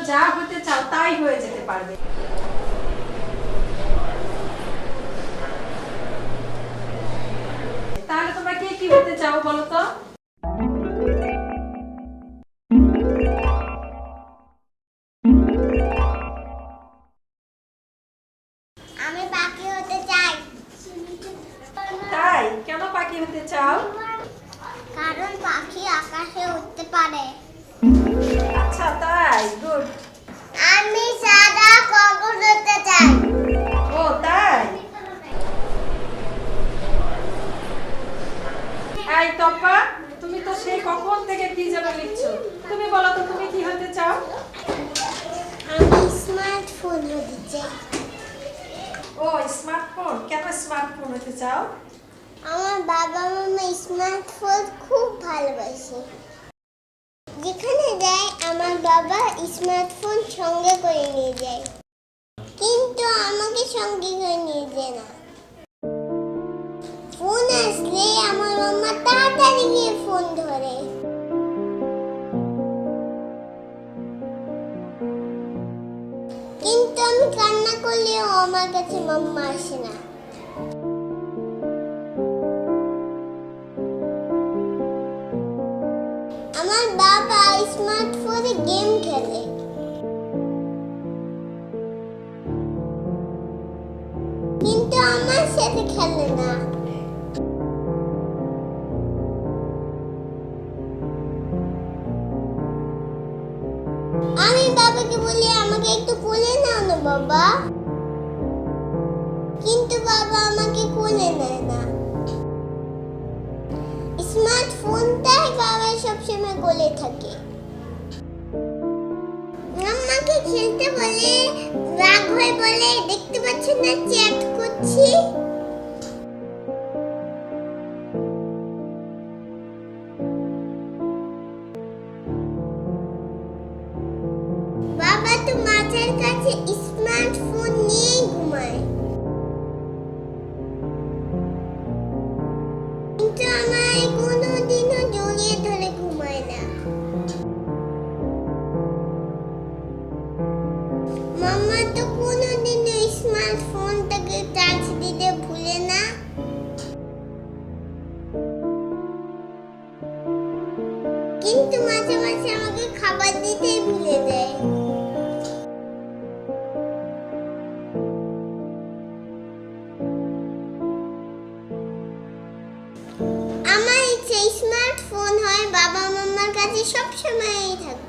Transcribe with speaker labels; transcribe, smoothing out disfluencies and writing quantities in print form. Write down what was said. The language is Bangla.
Speaker 1: যা হতে চাও তাই হয়ে যেতে পারবে। তাহলে তোমরা কে কি হতে চাও বলো তো?
Speaker 2: আমি পাখি হতে চাই।
Speaker 1: তাই? কেন পাখি হতে চাও?
Speaker 2: কারণ পাখি আকাশে উড়তে পারে।
Speaker 1: আচ্ছা তাই, গুড।
Speaker 2: আমি সাদা কাগজ হতে চাই।
Speaker 1: ও তাই? এই তপা, তুমি তো সেই কখন থেকে কি যেন লিখছো, তুমি বলো তো তুমি কি হতে চাও?
Speaker 2: আমি স্মার্টফোন হতে চাই।
Speaker 1: ও স্মার্টফোন, কেন স্মার্টফোন হতে চাও?
Speaker 2: আমার বাবা মামা স্মার্টফোন খুব ভালোবাসে। যেখানে যায় আমার বাবা স্মার্টফোন সঙ্গে করে নিয়ে যায়, কিন্তু আমাকে সঙ্গে করে নিয়ে যায় না। ফোন আসলে আমার মাম্মা তাড়াতাড়ি গিয়ে ফোন ধরে, কিন্তু আমি কান্না করলেও আমার কাছে মাম্মা আসে না। আমার বাবা স্মার্টফোনে গেম খেলে, কিন্তু আমার সাথে খেলে না। আমি বাবাকে বলি আমাকে একটু কোলে নাও না বাবা, কিন্তু বাবা আমাকে কোলে নেয় না। স্মার্টফোনটাই বাবা সবসময় কোলে থাকে। আমাকে খেলতে বলে, রাগ হয়ে বলে দেখতে পাচ্ছেন না চ্যাট করছি। বাবা তো মাথার কাছে স্মার্টফোন নিয়েই ঘুমায়, কিন্তু আমায় কোনোদিনও জড়িয়ে ধরে ঘুমায় না। মাম্মা তো কোনোদিনও স্মার্টফোনটাকে চার্জ দিতে ভুলে না, কিন্তু মাঝে মাঝে আমাকে খাবার দিতেই ভুলে দেয়। আমার ইচ্ছে স্মার্টফোন হয় বাবা মাম্মার কাছে সব সময়ই থাকে।